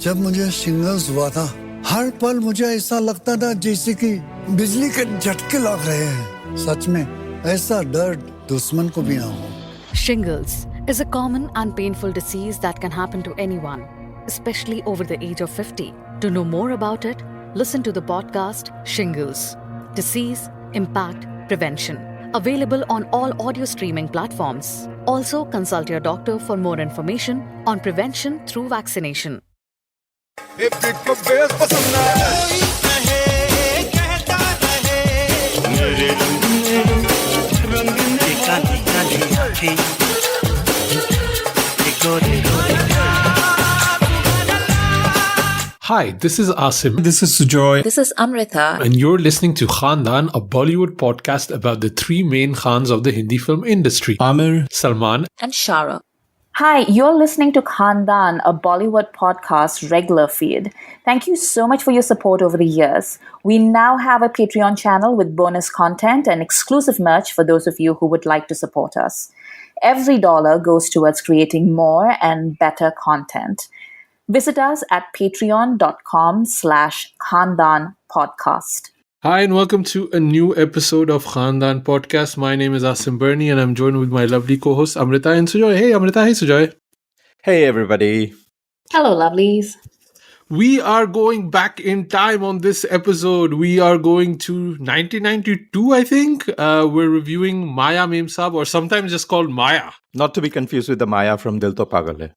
जब मुझे शिंगल्स हुआ था, हर पल मुझे ऐसा लगता था जैसे कि बिजली के झटके लग रहे हैं। सच में ऐसा दर्द दुश्मन को भी ना हो। Shingles is a common and painful disease that can happen to anyone, especially over the age of 50. To know more about it, listen to the podcast Shingles: Disease, Impact, Prevention. Available on all audio streaming platforms. Also, consult your doctor for more information on prevention through vaccination. Hi, this is Asim. This is Sujoy. This is Amrita. And you're listening to Khandaan, a Bollywood podcast about the three main Khans of the Hindi film industry. Amir, Salman, And Shah Rukh. Hi, you're listening to Khandaan, a Bollywood podcast regular feed. Thank you so much for your support over the years. We now have a Patreon channel with bonus content and exclusive merch for those of you who would like to support us. Every dollar goes towards creating more and better content. Visit us at patreon.com/Khandaan podcast. Hi, and welcome to a new episode of Khandaan Podcast. My name is Asim Bernie, and I'm joined with my lovely co-hosts Amrita and Sujoy. Hey, Amrita. Hey, Sujoy. hey everybody. Hello, lovelies. We are going back in time on this episode. We are going to 1992, I think. We're reviewing Maya Memsaab, or sometimes just called Maya. Not to be confused with the Maya from Dil To Pagal Hai.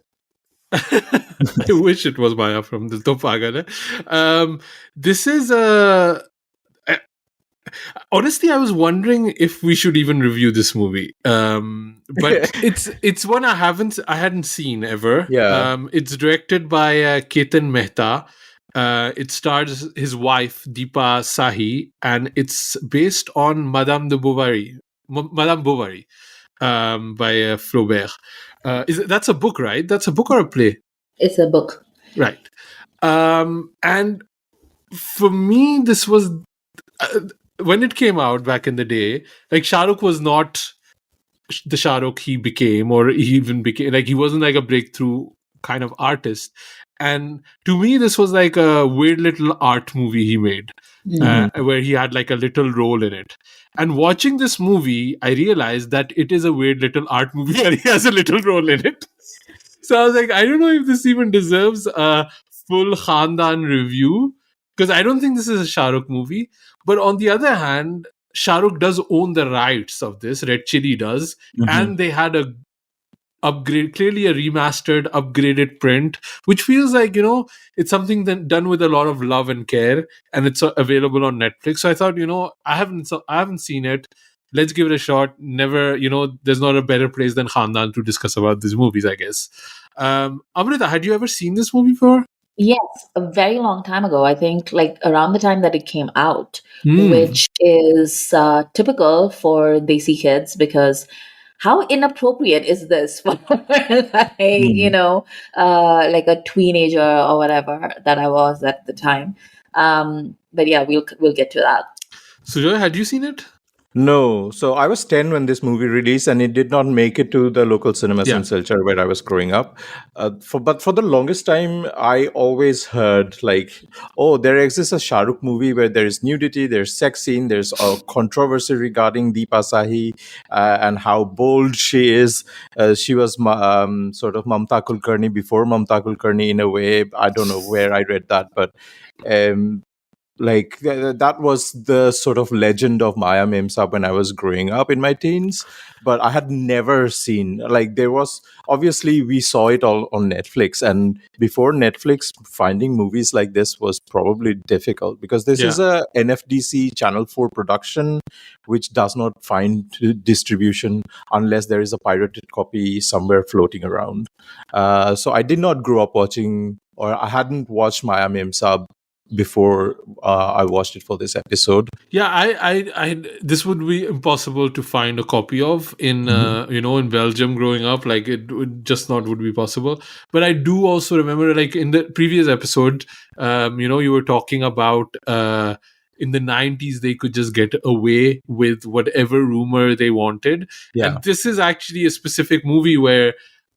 I wish it was Maya from Dil To Pagal Hai. This is a... Honestly, I was wondering if we should even review this movie. But it's one I hadn't seen ever. Yeah. It's directed by Ketan Mehta. It stars his wife Deepa Sahi, and it's based on Madame Bovary by Flaubert. That's a book, right? That's a book or a play? It's a book. Right. And for me, this was... when it came out back in the day, like Shah Rukh was not the Shah Rukh he became, or he even became, like he wasn't like a breakthrough kind of artist. And to me, this was like a weird little art movie he made, where he had like a little role in it. And watching this movie, I realized that it is a weird little art movie and he has a little role in it. So I was like, I don't know if this even deserves a full Khandaan review, because I don't think this is a Shah Rukh movie. But on the other hand, Shah Rukh does own the rights of this. Red Chilli does. And they had a clearly a remastered, upgraded print, which feels like, it's something that done with a lot of love and care. And it's available on Netflix. So I thought, I haven't seen it. Let's give it a shot. Never, there's not a better place than Khandaan to discuss about these movies, I guess. Amrita, had you ever seen this movie before? Yes, a very long time ago. I think like around the time that it came out, which is typical for Desi kids, because how inappropriate is this for like, like a teenager or whatever that I was at the time. But yeah, we'll get to that. Sujoy, had you seen it? No. So I was 10 when this movie released, and it did not make it to the local cinemas in Silchar where I was growing up. But for the longest time, I always heard like, oh, there exists a Shah Rukh movie where there is nudity, there's sex scene, there's a controversy regarding Deepa Sahi and how bold she is. She was sort of Mamta Kulkarni before Mamta Kulkarni in a way. I don't know where I read that, but... that was the sort of legend of Maya Memsaab when I was growing up in my teens, but I had never seen, like, there was, obviously we saw it all on Netflix, and before Netflix, finding movies like this was probably difficult, because this is a NFDC Channel 4 production, which does not find distribution unless there is a pirated copy somewhere floating around. So I did not grow up watching, or I hadn't watched Maya Memsaab before I watched it for this episode. Yeah, I this would be impossible to find a copy of in in Belgium growing up. Like it would be possible. But I do also remember, like in the previous episode, you were talking about in the 90s they could just get away with whatever rumor they wanted. Yeah. And this is actually a specific movie where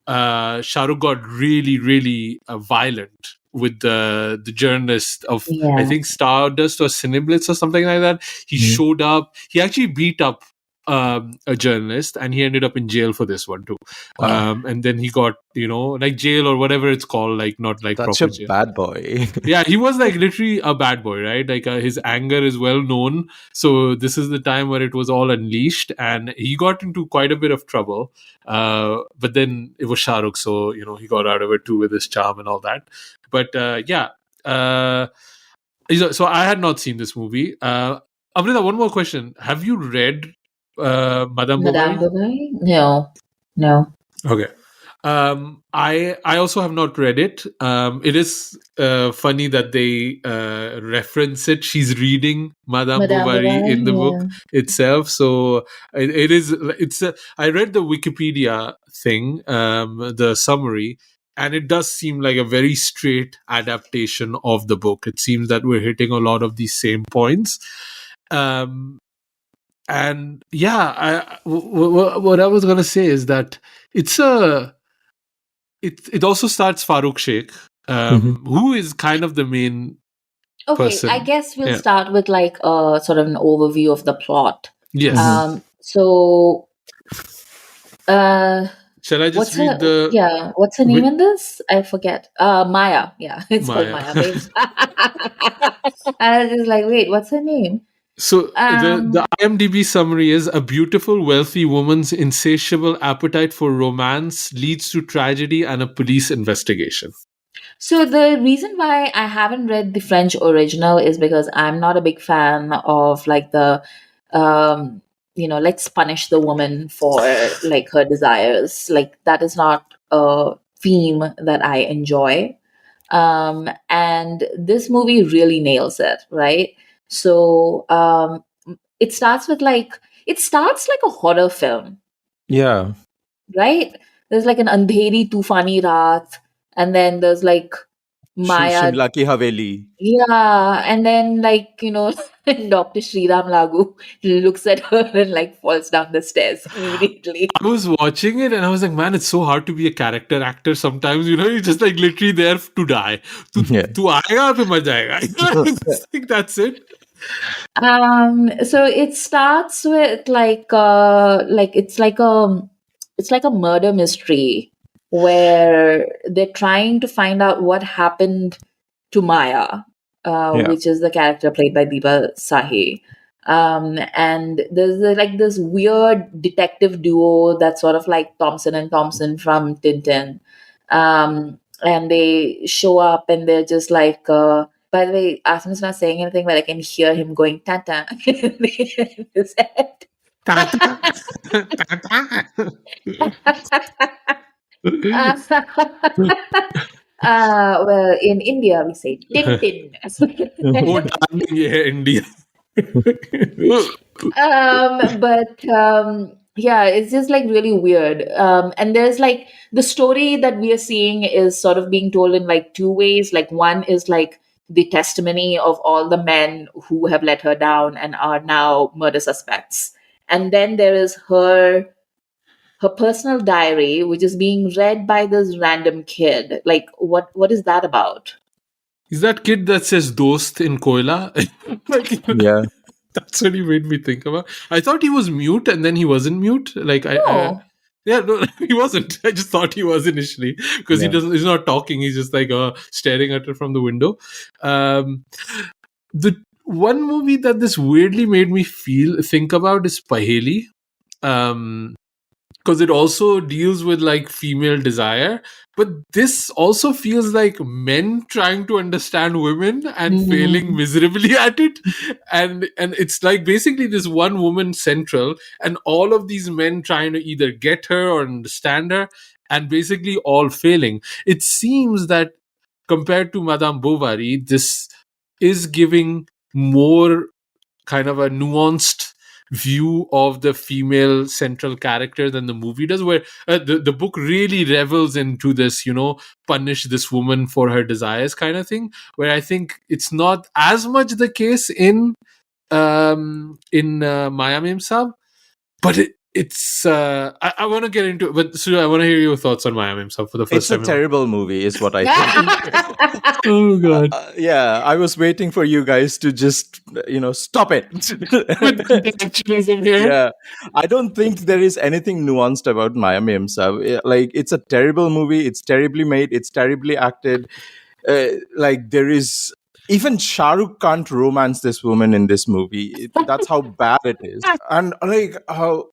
Shah Rukh got really, really violent with the journalist of, Yeah. I think, Stardust or Cineblitz or something like that. He showed up. He actually beat up a journalist, and he ended up in jail for this one too. And then he got, like jail or whatever it's called, like not like Such proper a jail. bad boy. Yeah, he was like literally a bad boy, right? Like his anger is well known. So this is the time where it was all unleashed, and he got into quite a bit of trouble. But then it was Shah Rukh, so he got out of it too with his charm and all that. But yeah, so I had not seen this movie. Amrita, one more question: have you read Madame Madame Bovary? Bovary? No. Okay. I also have not read it. It is funny that they reference it. She's reading Madame Bovary in the book itself. So it is. I read the Wikipedia thing, the summary, and it does seem like a very straight adaptation of the book. It seems that we're hitting a lot of these same points. And yeah, what I was gonna say is that it also starts Farooq Sheikh, who is kind of the main Okay, person. I guess we'll start with like a sort of an overview of the plot. Yes. So, Shall I just read the? what's her name in this? I forget. Maya. Yeah, it's called Maya. Maya. I was just like, wait, what's her name? So the IMDb summary is: a beautiful, wealthy woman's insatiable appetite for romance leads to tragedy and a police investigation. So the reason why I haven't read the French original is because I'm not a big fan of like the, let's punish the woman for like her desires. Like that is not a theme that I enjoy. And this movie really nails it, right? So it starts like a horror film, Yeah. right? There's like an Andheri Tufani Raat, and then there's like Maya. Shimla ki Haveli. Yeah, and then like Dr. Sriram Lagu looks at her and like falls down the stairs immediately. I was watching it and I was like, man, it's so hard to be a character actor sometimes. You're just like literally there to die. Tu aayega aur mar jayega. I think that's it. So it starts with like it's like a murder mystery where they're trying to find out what happened to Maya, which is the character played by Deepa Sahi. And there's like this weird detective duo that's sort of like Thompson and Thompson from Tintin. And they show up and they're just like, by the way, Asim's not saying anything, but I can hear him going tata in his head. Well, in India we say Tintin. Oh, darling, yeah, India. Yeah, it's just like really weird. And there's like the story that we are seeing is sort of being told in like two ways. Like one is like the testimony of all the men who have let her down and are now murder suspects. And then there is her personal diary, which is being read by this random kid. Like, what is that about? Is that kid that says Dost in Koila? Yeah. That's what he made me think about. I thought he was mute and then he wasn't mute. Like No. no, he wasn't. I just thought he was initially because he's not talking. He's just like staring at her from the window. The one movie that this weirdly made me think about is Paheli. Because it also deals with like female desire, but this also feels like men trying to understand women and failing miserably at it. And it's like basically this one woman central and all of these men trying to either get her or understand her and basically all failing. It seems that compared to Madame Bovary, this is giving more kind of a nuanced view of the female central character than the movie does, where the book really revels into this, punish this woman for her desires kind of thing, where I think it's not as much the case in Maya Memsaab, but it's I want to get into it, but Surya, I want to hear your thoughts on Maya Memsaab for the first It's a time. terrible movie, is what I think. Oh god. Yeah, I was waiting for you guys to just, stop it. Intellectualism here. Yeah, I don't think there is anything nuanced about Maya Memsaab. Like, it's a terrible movie. It's terribly made. It's terribly acted. Like, there is even Shah Rukh can't romance this woman in this movie. That's how bad it is. And like,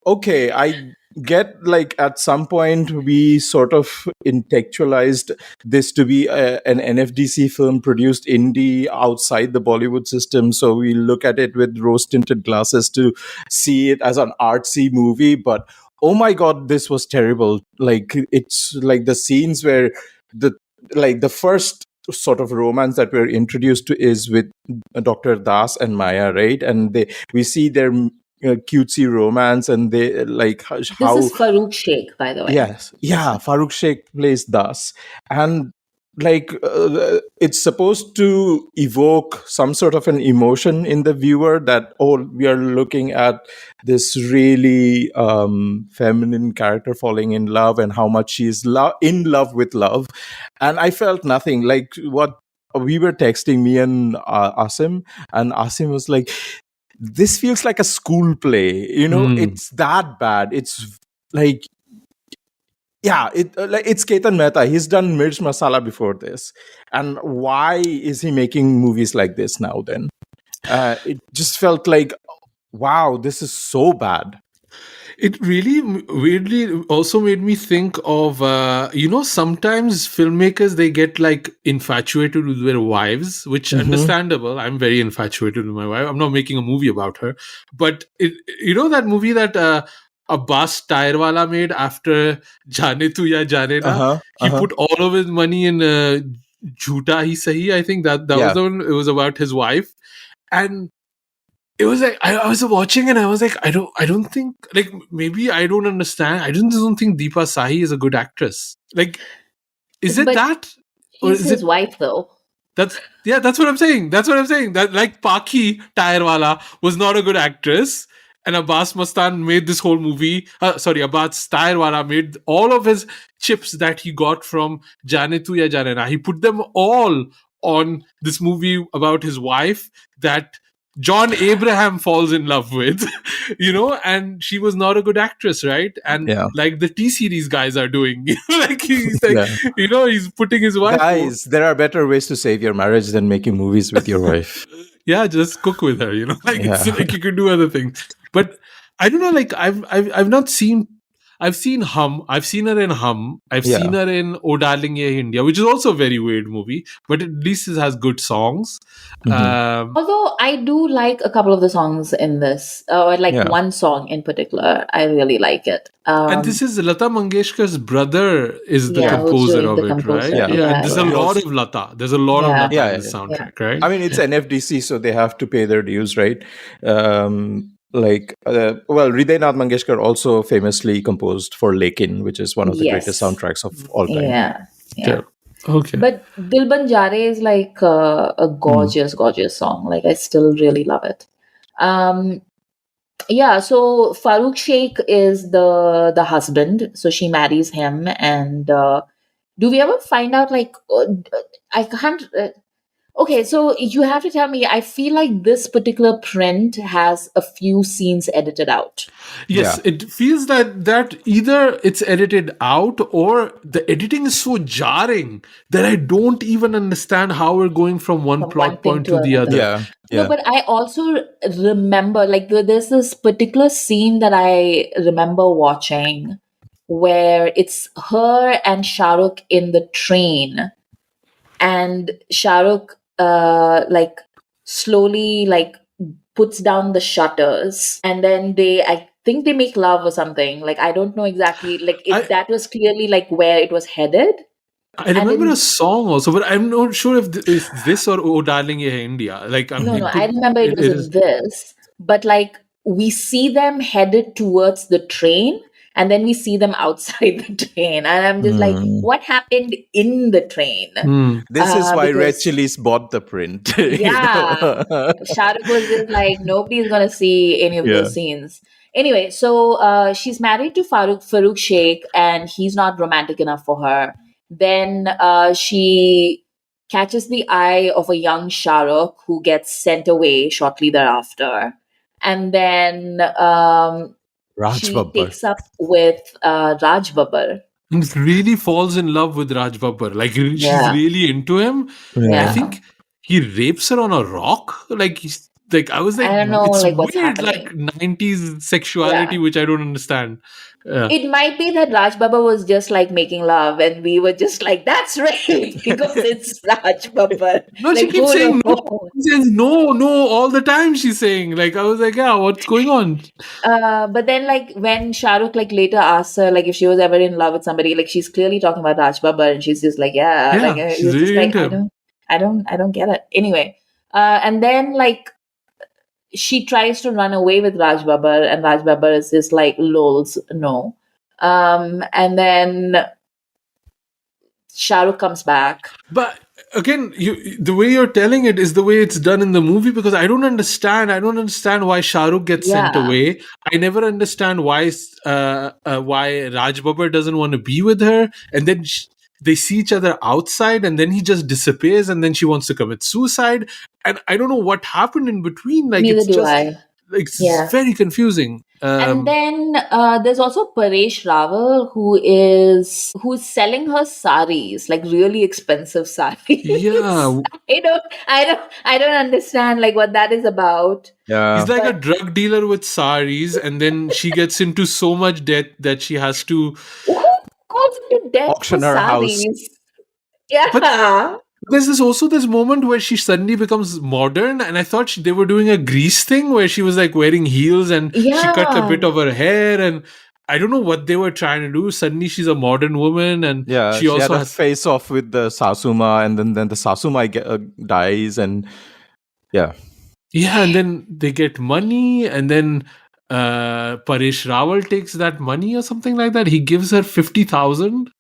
okay, I get, like, at some point we sort of intellectualized this to be an NFDC film produced indie outside the Bollywood system, so we look at it with rose tinted glasses to see it as an artsy movie. But oh my god, this was terrible. Like, it's like the scenes where the first sort of romance that we're introduced to is with Dr. Das and Maya, right? And we see their cutesy romance, and they like how This is Farooq Sheikh, by the way. Yes, yeah, Farooq Sheikh plays Das, and like it's supposed to evoke some sort of an emotion in the viewer that, oh, we are looking at this really feminine character falling in love and how much she's in love with love. And I felt nothing. Like, what we were texting, me and Asim, and Asim was like, this feels like a school play, it's that bad. It's like, yeah, it's Ketan Mehta. He's done Mirch Masala before this. And why is he making movies like this now then? It just felt like, wow, this is so bad. It really weirdly also made me think of, sometimes filmmakers, they get like infatuated with their wives, which understandable. I'm very infatuated with my wife. I'm not making a movie about her. But, that movie that Abbas Tyrewala made after Jaane Tu Ya Jaane Na, he put all of his money in Jhoota Hi Sahi. I think that was the one. It was about his wife. And it was like, I was watching and I was like, I don't think, like, maybe I don't understand. I don't think Deepa Sahi is a good actress. Like, is it that? Or is his wife though? That's what I'm saying. That, like, Paki Tyrewala was not a good actress, and Abbas Mastan made this whole movie. Abbas Tyrewala made all of his chips that he got from Jaane Tu Ya Jaane Na. He put them all on this movie about his wife that John Abraham falls in love with, and she was not a good actress, right? And like the T-series guys are doing, like he's like, he's putting his wife. Guys, there are better ways to save your marriage than making movies with your wife. Yeah, just cook with her, it's like you can do other things. But I don't know, like I've not seen. I've seen Hum. I've seen her in Hum. I've seen her in Oh Darling Ye India, which is also a very weird movie, but at least it has good songs. Although I do like a couple of the songs in this, or one song in particular, I really like it. And this is Lata Mangeshkar's brother is the composer of it, right? Yeah. And there's a lot of Lata. There's a lot of Lata in the soundtrack, right? I mean, it's NFDC, so they have to pay their dues, right? Hriday Nath Mangeshkar also famously composed for Lekin, which is one of the greatest soundtracks of all time. Yeah. Okay. But Dil Ban Jare is like a gorgeous, gorgeous song. Like, I still really love it. So Farooq Sheikh is the husband. So she marries him. And do we ever find out, like, I can't... Okay, so you have to tell me, I feel like this particular print has a few scenes edited out. Yes, it feels that either it's edited out or the editing is so jarring that I don't even understand how we're going from one plot point to the other. Yeah. No, but I also remember, like, there's this particular scene that I remember watching where it's her and Shah Rukh in the train, and Shah Rukh slowly puts down the shutters, and then I think they make love or something. Like, I don't know exactly, that was clearly like where it was headed. I remember a song also, but I'm not sure if it's this or Oh Darling Ye Hai India. Like, I remember it was in this, but like we see them headed towards the train, and then we see them outside the train, and I'm just like, what happened in the train? This is why Red Chilies bought the print. Shah Rukh was just like, nobody's gonna see any of those scenes. Anyway, so she's married to Farooq Sheikh, and he's not romantic enough for her. Then she catches the eye of a young Shah Rukh who gets sent away shortly thereafter. And then Raj she Babbar. takes up with Raj Babbar. And really falls in love with Raj Babbar. Like, she's Yeah. really into him. I Yeah. think he rapes her on a rock. Like I was like, I don't know, it's like, what's weird, happening. like 90s sexuality, Yeah. which I don't understand. It might be that Raj Babbar was just like making love, and we were just like, "That's rape," because it's Raj Babbar. No, she Like, keeps who saying no. knows? She says no all the time. She's saying, like, I was like, yeah, what's going on? But then, like, when Shah Rukh like later asks her like if she was ever in love with somebody, like she's clearly talking about Raj Babbar, and she's just like, yeah, Yeah, like she's he was just really like, into him. I don't get it. Anyway, and then like she tries to run away with Raj Babbar, and Raj Babbar is just like, lols, no. And then Shah Rukh comes back. But again, the way you're telling it is the way it's done in the movie, because I don't understand. I don't understand why Shah Rukh gets sent Yeah. away. I never understand why Raj Babbar doesn't want to be with her, and then they see each other outside, and then he just disappears, and then she wants to commit suicide, and I don't know what happened in between. Like, Neither it's do just I. like it's Yeah. very confusing. And then there's also Paresh Rawal, who's selling her saris, like really expensive saris. Yeah. I don't understand like what that is about. Yeah. He's like a drug dealer with saris, and then she gets into so much debt that she has to. Who goes into debt Auction for her house. saris? Yeah. There's this moment where she suddenly becomes modern, and I thought they were doing a Grease thing where she was like wearing heels and she cut a Yeah. bit of her hair, and I don't know what they were trying to do. Suddenly she's a modern woman, and Yeah, she she had also a has. face off with the Sasuma, and then the Sasuma dies, and yeah. Yeah, and then they get money, and then Paresh Rawal takes that money or something like that. He gives her 50,000.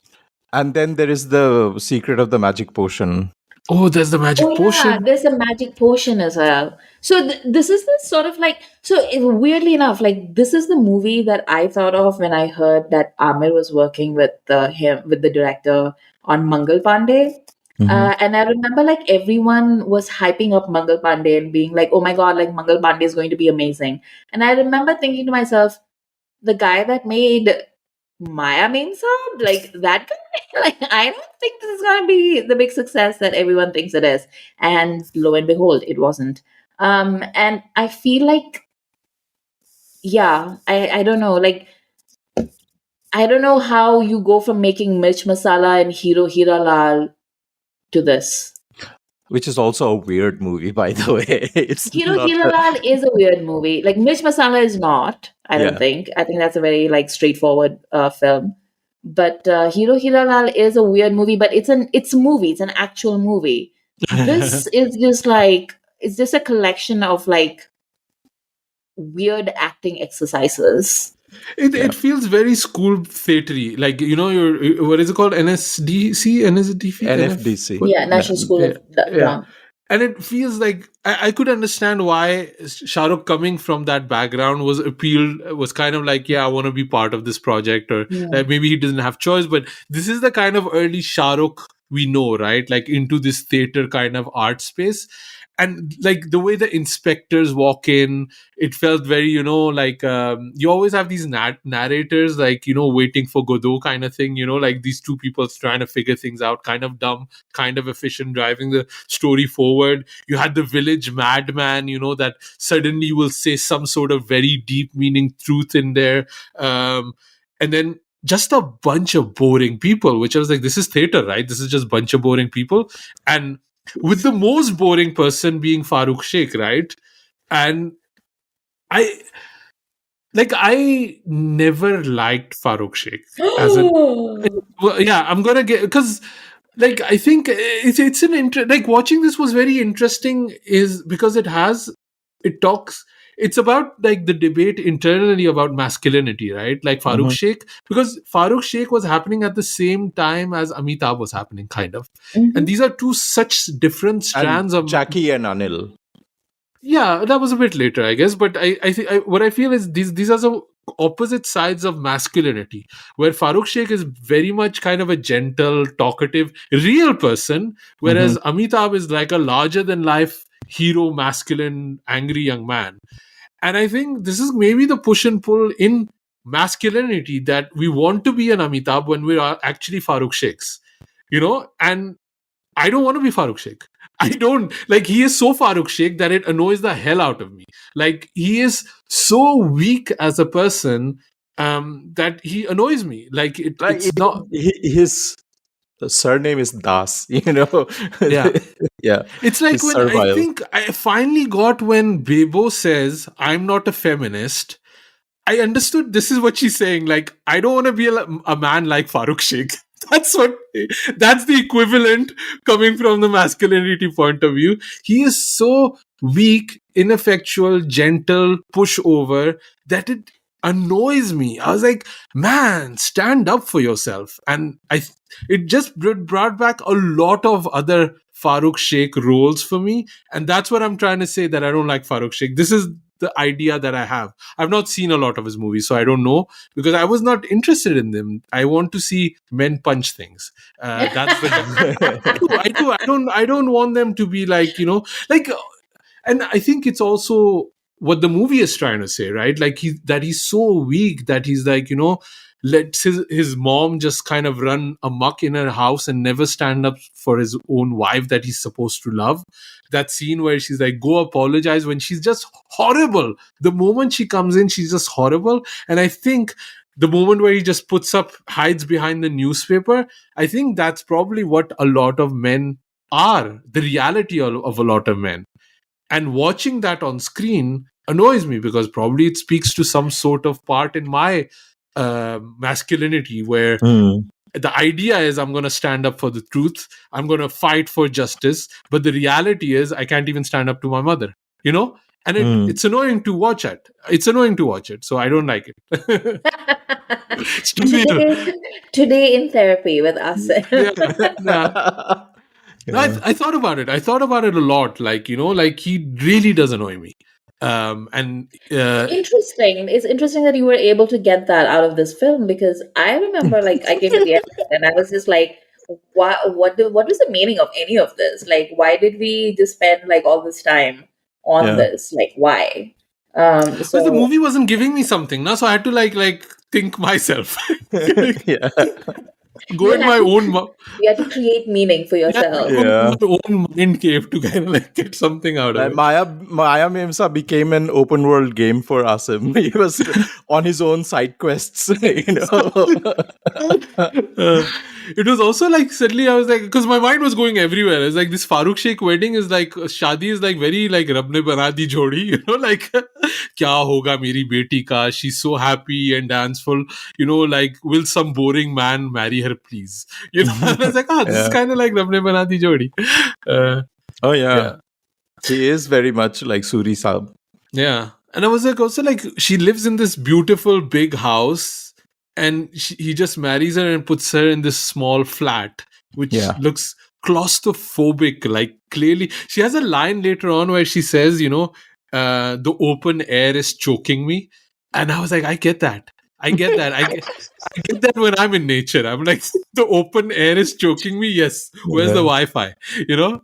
And then there is the secret of the magic potion. Oh, there's the magic Yeah, potion. there's a magic potion as well. So this is the sort of like, weirdly enough, like this is the movie that I thought of when I heard that Amir was working with the director on Mangal Pandey. And I remember like everyone was hyping up Mangal Pandey and being like, oh my God, like Mangal Pandey is going to be amazing. And I remember thinking to myself, the guy that made Maya Memsaab, like that guy, like I don't think this is going to be the big success that everyone thinks it is. And lo and behold, it wasn't. And I feel like, yeah, I don't know, like I don't know how you go from making Mirch Masala and Hero Hira Lal to this. Which is also a weird movie, by the way. It's Hero not Hira Lal is a weird movie. Like Mirch Masala is not. I don't Yeah. think. I think that's a very like straightforward film. But Hero Hira Lal is a weird movie. But it's a movie. It's an actual movie. This is just like it's just a collection of like weird acting exercises. It feels very school theatery, like your what is it called, NSDC, NFDC. Yeah, National School of Drama. And it feels like I could understand why Shah Rukh, coming from that background, was kind of like, yeah, I want to be part of this project, or maybe he doesn't have choice. But this is the kind of early Shah Rukh we know, right? Like into this theater kind of art space. And like the way the inspectors walk in, it felt very, like you always have these narrators, like, waiting for Godot kind of thing, like these two people trying to figure things out, kind of dumb, kind of efficient, driving the story forward. You had the village madman, that suddenly will say some sort of very deep meaning truth in there. And then just a bunch of boring people, which I was like, this is theater, right? This is just a bunch of boring people. And with the most boring person being Farooq Sheikh, right? And I never liked Farooq Sheikh as a. Well, yeah, I'm gonna get, because like I think it's an like watching this was very interesting, is because it's about like the debate internally about masculinity, right? Like Farooq Sheikh, because Farooq Sheikh was happening at the same time as Amitabh was happening, kind of. And these are two such different strands of Jackie and Anil. Yeah, that was a bit later, I guess. But I think what I feel is these are opposite sides of masculinity, where Farooq Sheikh is very much kind of a gentle, talkative, real person, whereas Amitabh is like a larger than life hero, masculine, angry young man. And I think this is maybe the push and pull in masculinity, that we want to be an Amitabh when we are actually Farooq Sheikhs, and I don't want to be Farooq Sheikh. I don't. Like, he is so Farooq Sheikh that it annoys the hell out of me. Like, he is so weak as a person that he annoys me. Like, it's not... His surname is Das, Yeah. Yeah. It's like His when servile. I think I finally got when Bebo says, I'm not a feminist, I understood this is what she's saying. Like, I don't want to be a man like Farooq Sheikh. That's the equivalent coming from the masculinity point of view. He is so weak, ineffectual, gentle, pushover that it annoys me. I was like, man, stand up for yourself. And it just brought back a lot of other Farooq Sheikh roles for me. And that's what I'm trying to say, that I don't like Farooq Sheikh. This is the idea that I have. I've not seen a lot of his movies, so I don't know, because I was not interested in them. I want to see men punch things. That's the... I do. I don't want them to be like, like, and I think it's also what the movie is trying to say, right? Like, he's so weak that he's like, lets his mom just kind of run amok in her house and never stand up for his own wife that he's supposed to love. That scene where she's like, go apologize, when she's just horrible. The moment she comes in, she's just horrible. And I think the moment where he just hides behind the newspaper, I think that's probably what a lot of men are, the reality of a lot of men. And watching that on screen annoys me, because probably it speaks to some sort of part in my masculinity, where the idea is I'm going to stand up for the truth, I'm going to fight for justice, but the reality is I can't even stand up to my mother, and it's annoying to watch it. So I don't like it. It's too real. Today in therapy with us. Yeah. No, I thought about it. I thought about it a lot. Like, like, he really does annoy me. Interesting. It's interesting that you were able to get that out of this film, because I remember, like, I came to the end and I was just like, what was the meaning of any of this? Like, why did we just spend like all this time on this? Like, why? Because the movie wasn't giving me something, so I had to like think myself. Yeah. Go in my own... You had to create meaning for yourself. My own mind cave to kind of like get something out of it. Maya Memsaab became an open world game for Asim. He was on his own side quests, It was also like, suddenly I was like, because my mind was going everywhere. It's like, this Farooq Sheikh wedding is like, shadi is like very like Rab ne bana di jodi, like, kya hoga meri beti ka? She's so happy and danceful, like, will some boring man marry her, please? And I was like, this is kind of like Rab ne bana di jodi. He is very much like Suri Saab. Yeah. And I was like, also like, she lives in this beautiful big house, and he just marries her and puts her in this small flat, which looks claustrophobic. Like, clearly, she has a line later on where she says, the open air is choking me. And I was like, I get that. I get that when I'm in nature. I'm like, the open air is choking me. Yes. Where's the Wi-Fi?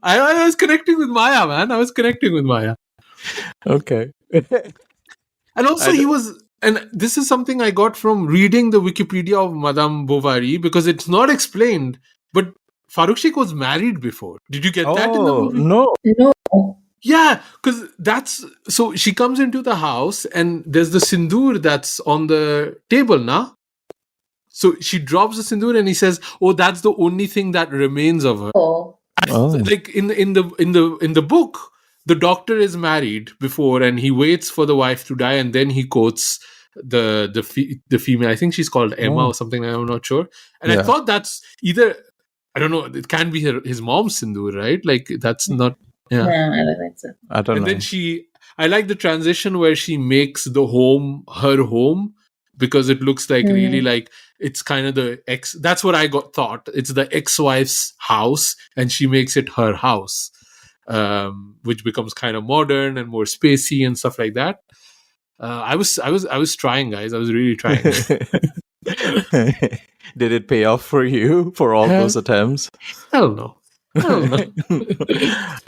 I was connecting with Maya, man. I was connecting with Maya. Okay. And also and this is something I got from reading the Wikipedia of Madame Bovary, because it's not explained, but Farooq Sheikh was married before. Did you get that in the movie? No. Yeah, because so she comes into the house and there's the sindoor that's on the table now. So she drops the sindoor and he says, "Oh, that's the only thing that remains of her." Like in the book, the doctor is married before and he waits for the wife to die, and then he quotes the female. I think she's called Emma or something. I'm not sure. And I thought that's either, I don't know, it can be his mom's sindoor, right? Like, that's not. Yeah, no, I don't think so. I don't know. And then I like the transition where she makes the home her home, because it looks like really like it's kind of the ex. That's what I thought. It's the ex-wife's house, and she makes it her house, which becomes kind of modern and more spacey and stuff like that. I was trying, guys. I was really trying. Did it pay off for you for all Hell, those attempts? hell no. Hell no.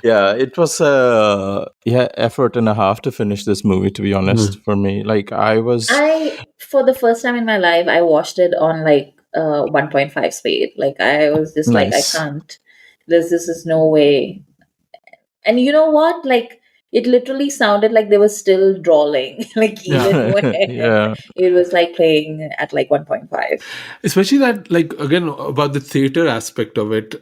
Yeah, it was effort and a half to finish this movie, to be honest, for me. Like For the first time in my life, I watched it on like 1.5 speed. Like I was just like, I nice. can't. This is no way. And you know what? Like it literally sounded like they were still drawing, like even when Yeah. it was like playing at like 1.5. Especially that, like, again, about the theater aspect of it.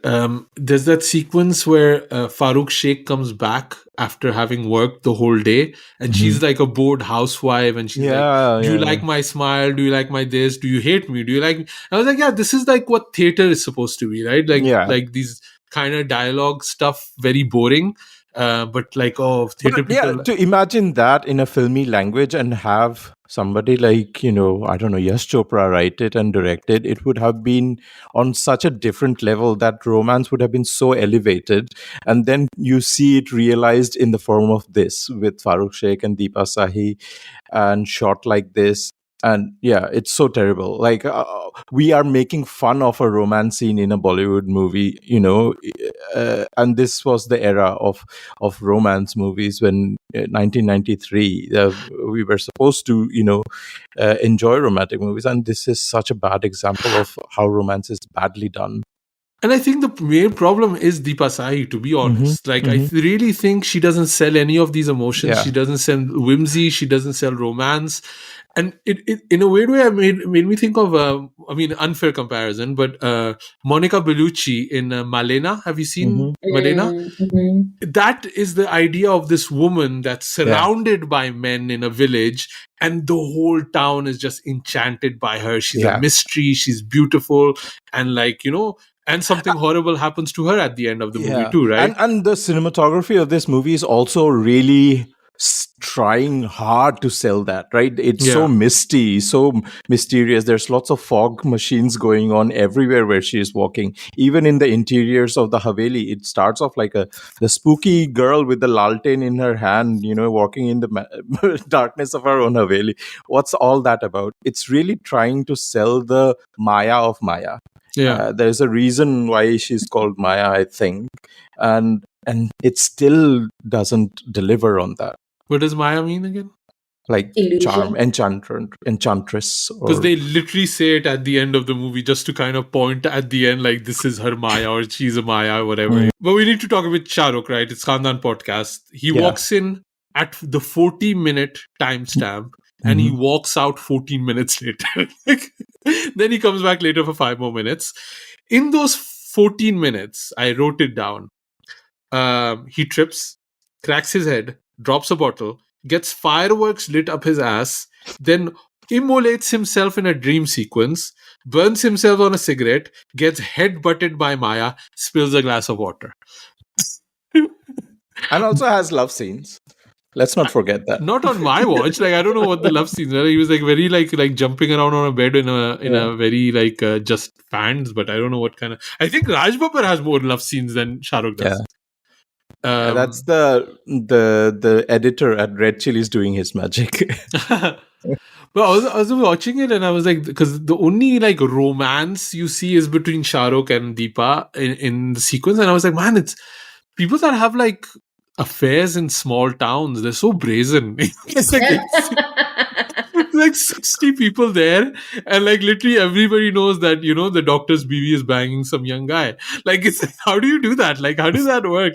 There's that sequence where Farooq Sheikh comes back after having worked the whole day, and she's like a bored housewife, and she's like, Yeah, do you yeah. like my smile? Do you like my this? Do you hate me? Do you like me? I was like, yeah, this is like what theater is supposed to be, right? Like, Yeah. like these kind of dialogue stuff, very boring. But like, oh, theater But yeah, people. to imagine that in a filmy language and have somebody like, I don't know, Yash Chopra write it and direct it, it would have been on such a different level. That romance would have been so elevated. And then you see it realized in the form of this with Farooq Sheikh and Deepa Sahi and shot like this. And yeah, it's so terrible. Like we are making fun of a romance scene in a Bollywood movie, and this was the era of romance movies when 1993 we were supposed to enjoy romantic movies, and this is such a bad example of how romance is badly done. And I think the main problem is Deepa Sahi, to be honest. I really think she doesn't sell any of these emotions. Yeah. She doesn't sell whimsy. She doesn't sell romance. And it in a weird way, made me think of, unfair comparison, but Monica Bellucci in Malena. Have you seen Malena? That is the idea of this woman that's surrounded by men in a village, and the whole town is just enchanted by her. She's a mystery. She's beautiful. And and something horrible happens to her at the end of the movie too, right? And the cinematography of this movie is also really trying hard to sell that, right? It's so misty, so mysterious. There's lots of fog machines going on everywhere where she is walking. Even in the interiors of the Haveli, it starts off like the spooky girl with the lalten in her hand, walking in the darkness of her own Haveli. What's all that about? It's really trying to sell the Maya of Maya. There's a reason why she's called Maya, I think, and it still doesn't deliver on that. What does Maya mean again? Like Illusion. charm, enchantress. Because they literally say it at the end of the movie just to kind of point at the end, like this is her Maya or she's a Maya or whatever. But we need to talk about Shah Rukh, right? It's Khandaan Podcast. He walks in at the 40-minute timestamp and he walks out 14 minutes later. Then he comes back later for 5 more minutes. In those 14 minutes, I wrote it down. He trips, cracks his head, drops a bottle, gets fireworks lit up his ass, then immolates himself in a dream sequence, burns himself on a cigarette, gets head-butted by Maya, spills a glass of water. And also has love scenes. Let's not forget that. Not on my watch. I don't know what the love scenes were. He was very like jumping around on a bed in a very just fans, but I don't know what kind of. I think Raj Babbar has more love scenes than Shah Rukh does. That's the editor at Red Chillies doing his magic. But I was watching it and I was like, because the only romance you see is between Shah Rukh and Deepa in the sequence, and I was like, man, it's people that have affairs in small towns. They're so brazen. It's like 60 people there, and literally everybody knows that the doctor's BV is banging some young guy. How do you do that? How does that work?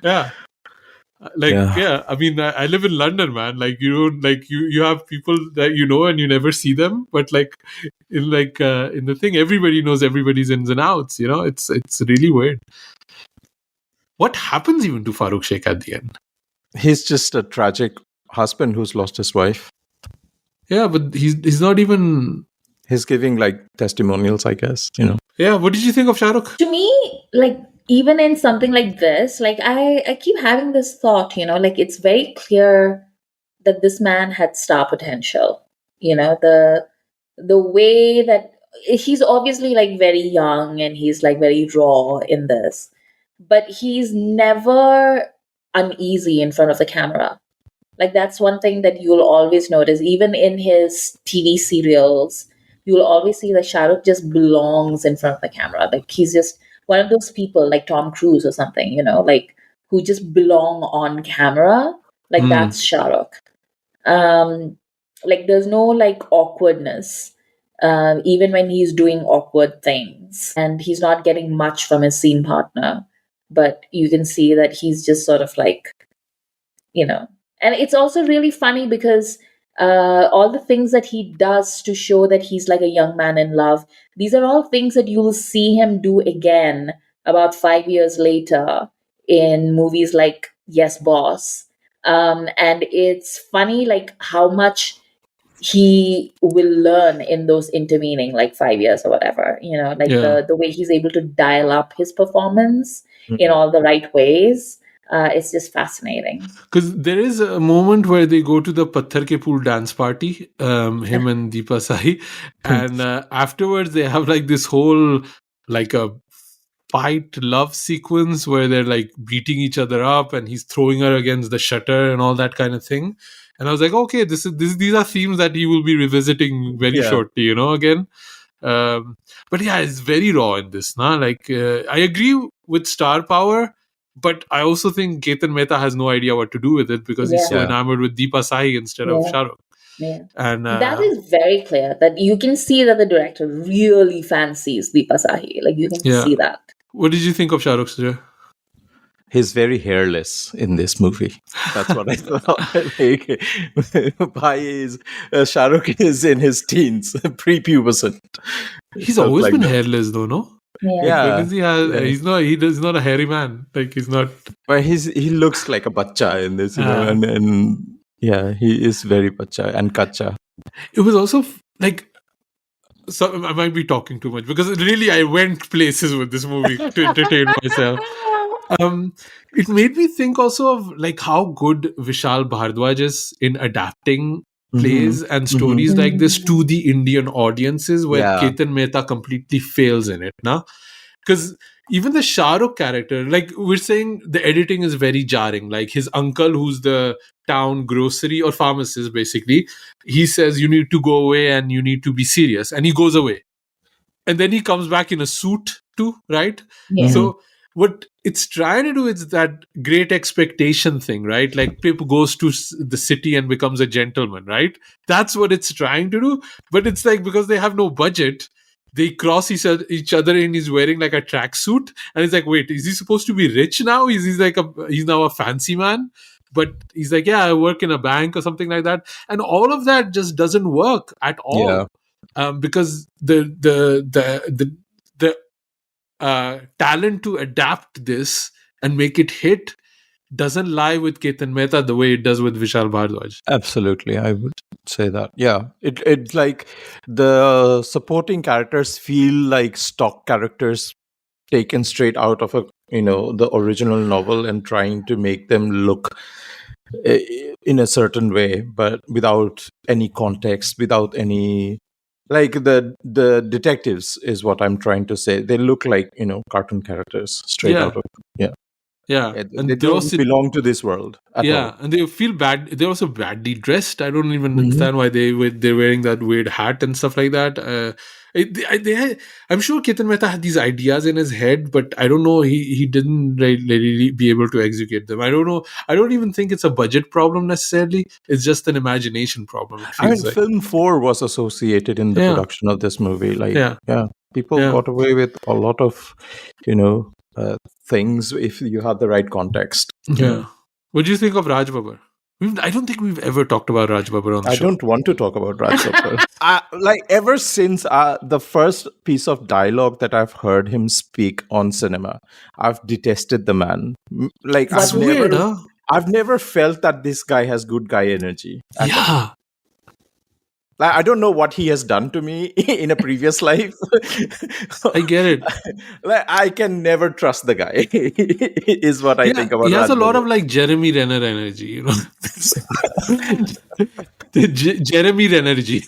I mean, I live in London, man. You have people that and you never see them, but in the thing, everybody knows everybody's ins and outs. It's really weird. What happens even to Farooq Sheikh at the end? He's just a tragic husband who's lost his wife. Yeah, but he's not even. He's giving testimonials, I guess. Yeah, what did you think of Shah Rukh? To me, even in something like this, I keep having this thought, it's very clear that this man had star potential. The way that he's obviously very young and he's very raw in this, but he's never uneasy in front of the camera. Like that's one thing that you'll always notice, even in his TV serials. You'll always see that Shah Rukh just belongs in front of the camera. Like he's just one of those people, like Tom Cruise or something, like who just belong on camera. Like that's Shah Rukh. Like there's no like awkwardness, even when he's doing awkward things, and he's not getting much from his scene partner. But you can see that he's just sort of like, and it's also really funny because all the things that he does to show that he's like a young man in love, these are all things that you'll see him do again about 5 years later in movies like Yes Boss. And it's funny like how much he will learn in those intervening like 5 years or whatever, like the way he's able to dial up his performance in all the right ways. It's just fascinating. Because there is a moment where they go to the Patthar Ke Pool dance party, him and Deepa Sahi, and afterwards they have like this whole like a fight love sequence where they're like beating each other up, and he's throwing her against the shutter and all that kind of thing. And I was like, okay, these are themes that he will be revisiting very shortly, again. But yeah, it's very raw in this. Like I agree with star power, but I also think Ketan Mehta has no idea what to do with it because he's so enamored with Deepa Sahi instead of Shah Rukh. Yeah. And that is very clear that you can see that the director really fancies Deepa Sahi. Like you can see that. What did you think of Shah Rukh, Sujay? He's very hairless in this movie. That's what I thought. Shah Rukh is in his teens, pre-pubescent. He's always been hairless, though, no? Yeah. He's not a hairy man. Like he's not. But he looks like a bacha in this, and yeah, he is very bacha and kacha. It was also like. So I might be talking too much because really I went places with this movie to entertain myself. It made me think also of like how good Vishal Bhardwaj is in adapting plays and stories like this to the Indian audiences, where Ketan Mehta completely fails in it. Because even the Shah Rukh character, like we're saying, the editing is very jarring. Like his uncle, who's the town grocery or pharmacist, basically, he says, you need to go away and you need to be serious. And he goes away. And then he comes back in a suit too, right? Yeah. So what it's trying to do is that great expectation thing, right? Like Pip goes to the city and becomes a gentleman, right? That's what it's trying to do. But it's like, because they have no budget, they cross each other and he's wearing like a tracksuit. And it's like, wait, is he supposed to be rich now? He's now a fancy man? But he's like, yeah, I work in a bank or something like that. And all of that just doesn't work at all. Because the talent to adapt this and make it hit doesn't lie with Ketan Mehta the way it does with Vishal Bhardwaj. Absolutely, I would say that. Yeah, it's like the supporting characters feel like stock characters taken straight out of the original novel and trying to make them look in a certain way, but without any context, without any. Like the detectives is what I'm trying to say. They look like cartoon characters straight out of and they don't belong to this world at all. And they feel bad. They're also badly dressed. I don't even understand why they're wearing that weird hat and stuff like that. I'm sure Ketan Mehta had these ideas in his head, but I don't know. He didn't really be able to execute them. I don't know. I don't even think it's a budget problem necessarily. It's just an imagination problem. Film 4 was associated in the production of this movie. People got away with a lot of, things if you had the right context. Yeah. What do you think of Raj Babbar? I don't think we've ever talked about Raj Babbar on the show. I don't want to talk about Raj Babbar. Ever since the first piece of dialogue that I've heard him speak on cinema, I've detested the man. I've never felt that this guy has good guy energy. Yeah. I don't know what he has done to me in a previous life. I get it. I can never trust the guy, is what I think about He has Raj a lot Babbar. of like Jeremy Renner energy, Jeremy Rennergy.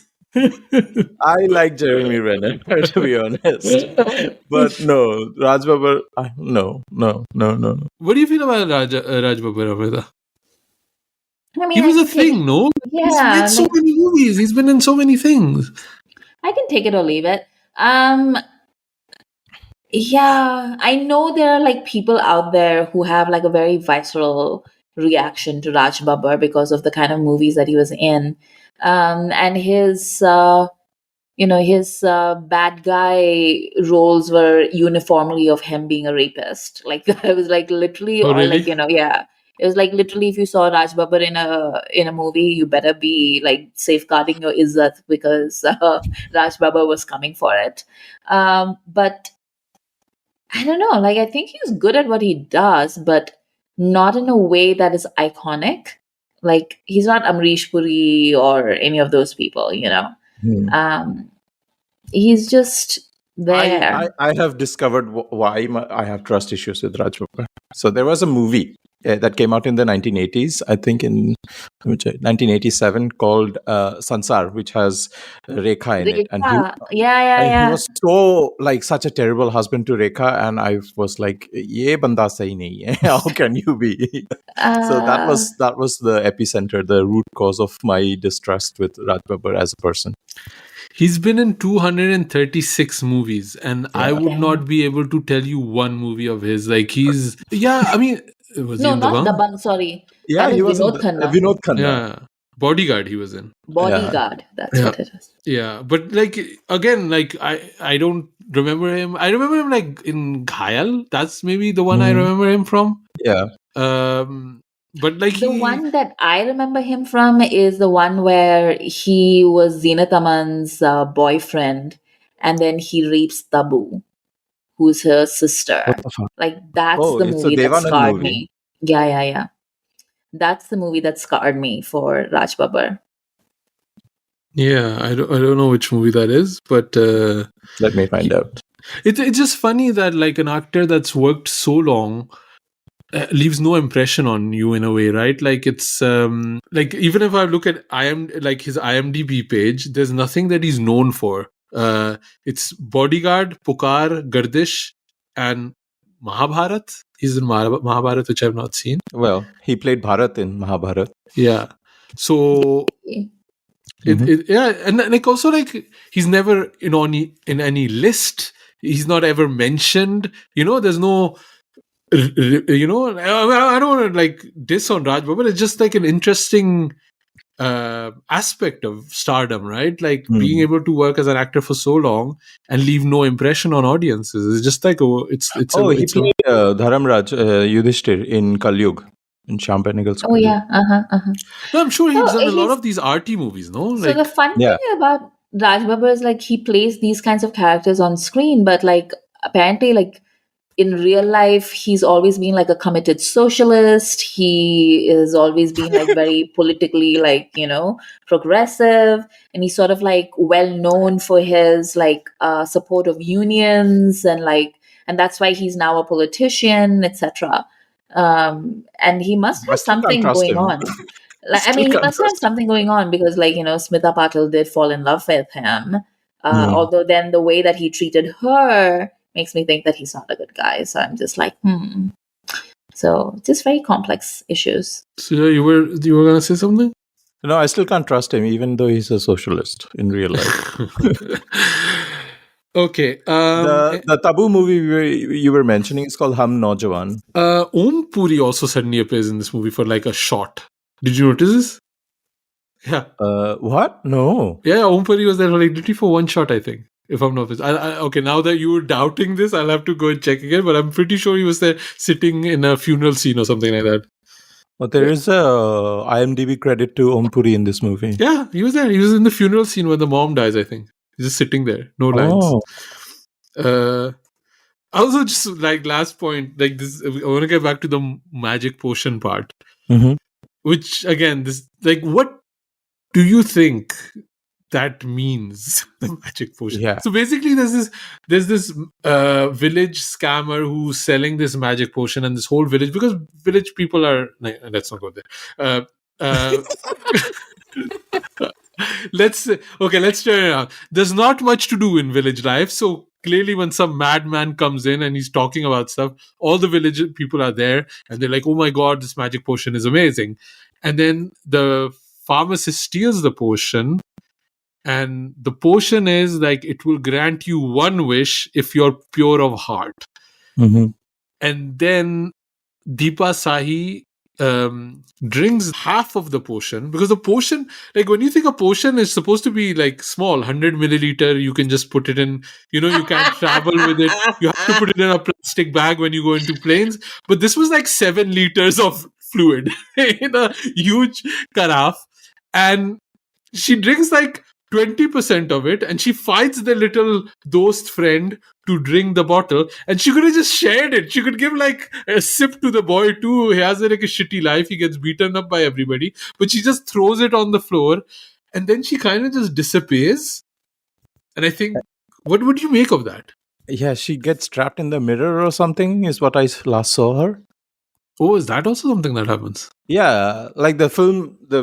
I like Jeremy Renner, to be honest. But no, Raj Babbar, no. What do you feel about Raj Babbar, Amrita? I He mean, was a thing, no? He's made yeah, so like many movies. He's been in so many things. I can take it or leave it. Yeah, I know there are like people out there who have like a very visceral reaction to Raj Babbar because of the kind of movies that he was in. And his bad guy roles were uniformly of him being a rapist. Like I was like literally, Oh, or like, really? yeah. It was like literally if you saw Raj Babbar in a movie, you better be like safeguarding your izzat because Raj Babbar was coming for it. But I don't know. Like, I think he's good at what he does, but not in a way that is iconic. Like, he's not Amrish Puri or any of those people. Hmm. He's just there. I have discovered why I have trust issues with Raj Babbar. So there was a movie that came out in the 1980s, I think in 1987, called Sansar, which has Rekha in it. And Yeah, yeah, he yeah. was so like such a terrible husband to Rekha, and I was like, "Ye banda sahi nahi hai. How can you be?" So Uh, that was the epicenter, the root cause of my distrust with Raj Babbar as a person. He's been in 236 movies, and I Yeah. would not be able to tell you one movie of his. Like, I mean, was he no, in not Dabangg? Dabangg, sorry. That Yeah, was he was in Vinod Khanna. Vinod Khanna. Yeah. Bodyguard he was in. Yeah. Bodyguard. That's Yeah. what it is. Yeah. But like, again, like, I don't remember him. I remember him like in Ghayal. That's maybe the one I remember him from. Yeah. But like The one that I remember him from is the one where he was Zinat Aman's boyfriend, and then he rapes Tabu, who's her sister. What the fuck? Like that's Oh, the it's a movie that Devanand scarred movie. me. Yeah, yeah, yeah. That's the movie that scarred me for Raj Babbar. Yeah, I don't know which movie that is, but Let me find out. it's just funny that like an actor that's worked so long leaves no impression on you in a way, right? Like it's like even if I look at his IMDb page, there's nothing that he's known for. It's Bodyguard, Pukar, Gardish, and Mahabharat. He's in Mahabharat, which I've not seen. Well, he played Bharat in Mahabharat. Yeah, so and like also like he's never in any list. He's not ever mentioned. There's no. I don't want to like diss on Raj Babbar. It's just like an interesting aspect of stardom, right? Like being able to work as an actor for so long and leave no impression on audiences. It's just like he played Dharamraj Yudhishthir in Kalyug in Champanigal's. Oh yeah, No, I'm sure he's So done a lot he's- of these arty movies. No, So like the fun Yeah. thing about Raj Babbar is like he plays these kinds of characters on screen, but like apparently like in real life he's always been like a committed socialist. He has always been like very politically like progressive, and he's sort of like well known for his like support of unions and that's why he's now a politician, etc. And he must I have still can't something trust going him. on. Like, I Still mean, he can't must have trust him. something going on because, like, Smita Patil did fall in love with him. Although then the way that he treated her makes me think that he's not a good guy. So I'm just like, So just very complex issues. so you were gonna say something? No, I still can't trust him, even though he's a socialist in real life. Okay. The Tabu movie you were mentioning is called Hum Naujawan. Om Puri also suddenly appears in this movie for like a shot. Did you notice this? Yeah. What? No. Yeah, Om Puri was there like literally for one shot, I think. If I'm not mistaken. Okay, now that you were doubting this, I'll have to go and check again. But I'm pretty sure he was there sitting in a funeral scene or something like that. But there is a IMDb credit to Om Puri in this movie. Yeah, he was there. He was in the funeral scene when the mom dies, I think. He's just sitting there. No lines. Also, just like last point, like this, I want to get back to the magic potion part. Mhm. Which, again, this, like, what do you think that means, the magic potion? Yeah. So basically there's this village scammer who's selling this magic potion, and this whole village, because village people are let's not go there. Let's turn it around. There's not much to do in village life, so clearly when some madman comes in and he's talking about stuff, all the village people are there and they're like, oh my god, this magic potion is amazing. and then the pharmacist steals the potion, and the potion is like it will grant you one wish if you're pure of heart. Mm-hmm. And then Deepa Sahi drinks half of the potion, because the potion, like when you think a potion is supposed to be like small, 100 milliliter, you can just put it in, you can't travel with it. You have to put it in a plastic bag when you go into planes. But this was like 7 liters of fluid in a huge carafe. And she drinks like 20% of it, and she fights the little dost friend to drink the bottle, and she could have just shared it. She could give like a sip to the boy too. He has like a shitty life. He gets beaten up by everybody, but she just throws it on the floor, and then she kind of just disappears. And I think, what would you make of that? Yeah, she gets trapped in the mirror or something, is what I last saw her. Oh, is that also something that happens? Yeah, like the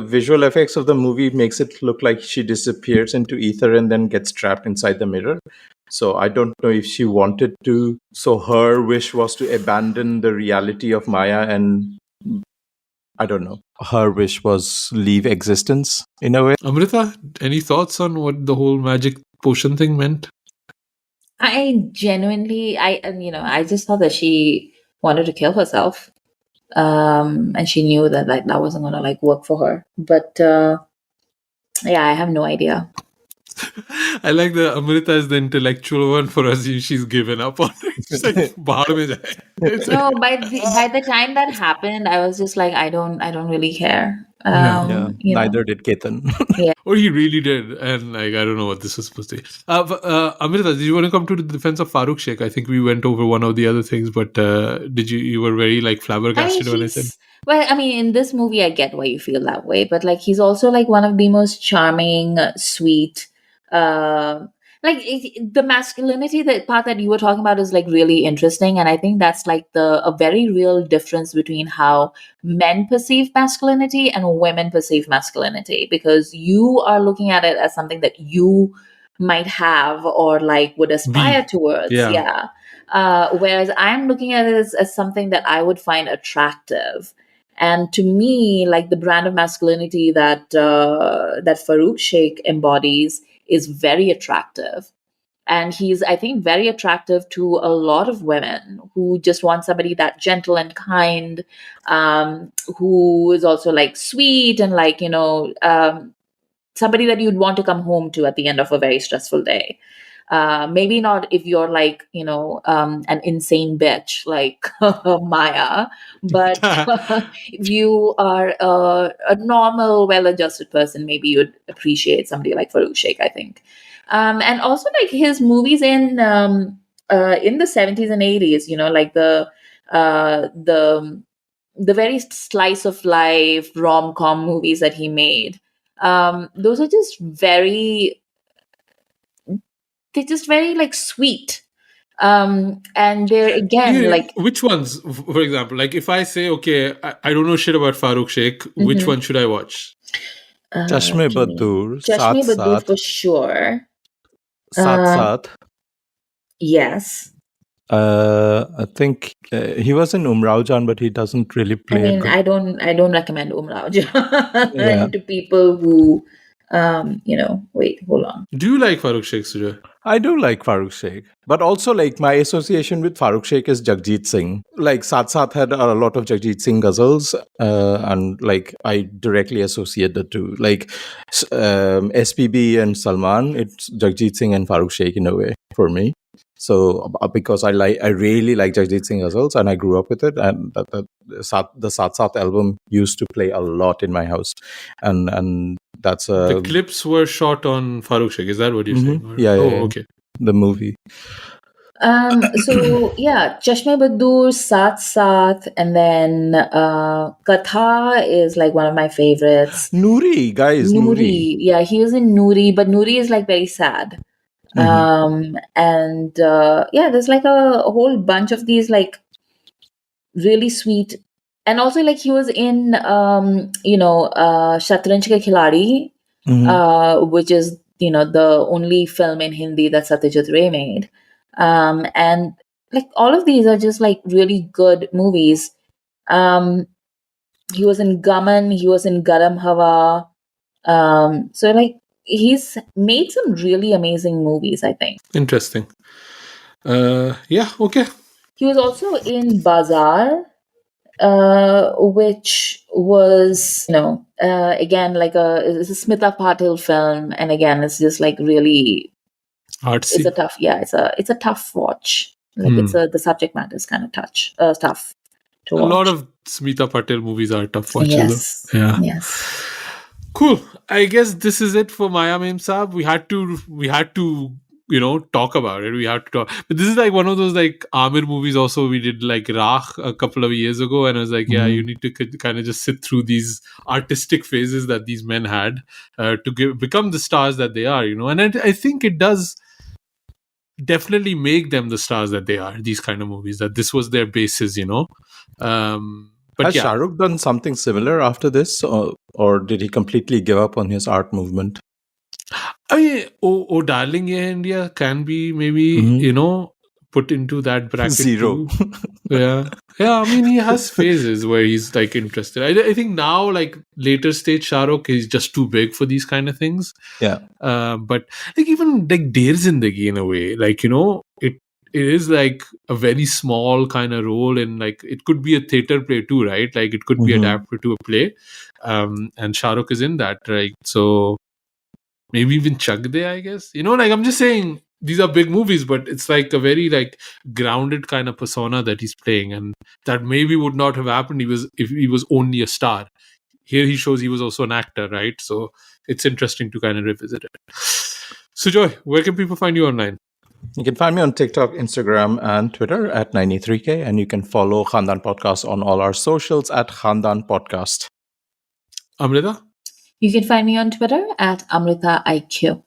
visual effects of the movie makes it look like she disappears into ether and then gets trapped inside the mirror. So I don't know if she wanted to. So her wish was to abandon the reality of Maya, and I don't know. Her wish was leave existence in a way. Amrita, any thoughts on what the whole magic potion thing meant? I genuinely, I just thought that she wanted to kill herself. And she knew that like that wasn't gonna like work for her. But yeah, I have no idea. I like the Amrita is the intellectual one. For us, she's given up on it. She's like, "Bahar mein jaye." It's like, No, by the time that happened, I was just like, I don't really care. Yeah, You know. neither did Ketan. or he really did, and like I don't know what this is supposed to be. Amrita, did you want to come to the defense of Farooq Sheikh? I think we went over one of the other things, but did you were very like flabbergasted when I said. Well, I mean, in this movie, I get why you feel that way, but like he's also like one of the most charming, sweet, the masculinity, the part that you were talking about is like really interesting, and I think that's like a very real difference between how men perceive masculinity and women perceive masculinity, because you are looking at it as something that you might have or like would aspire towards, Yeah. whereas I'm looking at it as something that I would find attractive. And to me, like the brand of masculinity that Farooq Sheikh embodies is very attractive. And he's, I think, very attractive to a lot of women who just want somebody that gentle and kind, who is also like sweet and like, somebody that you'd want to come home to at the end of a very stressful day. Maybe not if you're like, an insane bitch like Maya, but if you are a normal, well-adjusted person, maybe you'd appreciate somebody like Farooq Sheikh, I think. And also like his movies in the 70s and 80s, like the very slice of life rom-com movies that he made. Those are just they're just very like sweet. And they're again like, which ones, for example, like if I say, okay, I don't know shit about Farooq Sheikh, which one should I watch? Chashme Badur, Chashme Saath Badur Saath, for sure. Saath Saath. Yes. I think he was in Umrao Jan, but he doesn't really I play. mean, I don't recommend Umrao Jan to people who, wait, hold on. Do you like Farooq Sheikh, Sujay? I do like Farooq Sheikh, but also like my association with Farooq Sheikh is Jagjit Singh. Like Saath Saath had a lot of Jagjit Singh ghazals, and like I directly associate the two. Like SPB and Salman, it's Jagjit Singh and Farooq Sheikh in a way for me. So because I really like Jagjit Singh ghazals and I grew up with it, and the Saath Saath album used to play a lot in my house, and that's the clips were shot on Farooq Sheikh. Is that what you're saying? Or? Yeah. Okay. The movie. So yeah, Chashme Badur, Saath Saath, and then Katha is like one of my favorites. Noori, guys. Noori. Yeah, he was in Noori, but Noori is like very sad. And there's like a whole bunch of these like really sweet, and also like he was in Shatranj Ke Khiladi, which is the only film in Hindi that Satyajit Ray made, and like all of these are just like really good movies. He was in Gaman. He was in Garam Hawa. So like he's made some really amazing movies, I think. Interesting. Yeah, okay. He was also in Bazaar, which was, again, like it's a Smita Patil film. And again, it's just like really, Artsy. it's a tough, it's a tough watch. Like the subject matter is kind of tough to watch. A lot of Smita Patel movies are tough watches. Yes. Though. Yeah. Yes. Cool. I guess this is it for Maya Memsaab. We had to, talk about it. We had to talk. But this is like one of those like Amir movies also. We did like Rakh a couple of years ago. And I was like, you need to kind of just sit through these artistic phases that these men had to become the stars that they are, And I think it does definitely make them the stars that they are, these kind of movies, that this was their basis, But Has Shah Rukh done something similar after this, or did he completely give up on his art movement? I mean, oh Darling, Yeah India can be maybe, put into that bracket. Zero. Too. Yeah. I mean, he has phases where he's like interested. I think now, like later stage Shah Rukh, he's just too big for these kind of things. Yeah. But like even like Der Zindagi in a way, like, it is like a very small kind of role, and like it could be a theater play too, right? Like it could be adapted to a play. And Shah Rukh is in that, right? So maybe even Chak De, I guess. Like I'm just saying these are big movies, but it's like a very like grounded kind of persona that he's playing, and that maybe would not have happened if he was only a star. Here he shows he was also an actor, right? So it's interesting to kind of revisit it. So Joy, where can people find you online? You can find me on TikTok, Instagram, and Twitter at 93K, and you can follow Khandaan Podcast on all our socials at Khandaan Podcast. Amrita? You can find me on Twitter at AmritaIQ.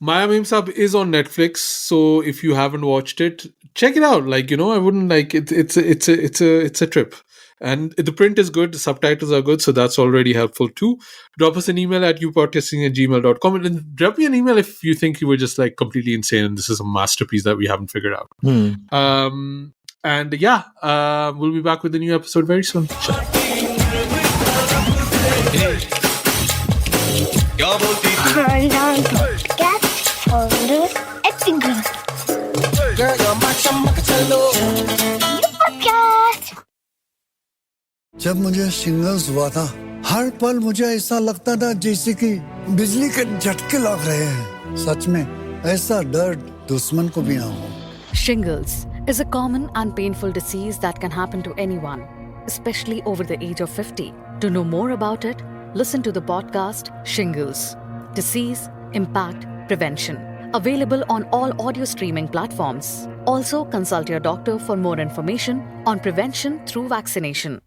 Maya Memsaab is on Netflix, so if you haven't watched it, check it out. Like, I wouldn't like it. It's a trip. And the print is good, the subtitles are good, so that's already helpful too. Drop us an email at youpodcasting@gmail.com, and drop me an email if you think you were just like completely insane and this is a masterpiece that we haven't figured out. And we'll be back with a new episode very soon. Khandaan Podcast Founders Acting. Podcast. जब मुझे shingles हुआ था, हर पल मुझे ऐसा लगता था जैसे कि बिजली के झटके लग रहे हैं। सच में ऐसा दर्द दुश्मन को भी ना हो। Shingles is a common and painful disease that can happen to anyone, especially over the age of 50. To know more about it, listen to the podcast Shingles: Disease, Impact, Prevention. Available on all audio streaming platforms. Also, consult your doctor for more information on prevention through vaccination.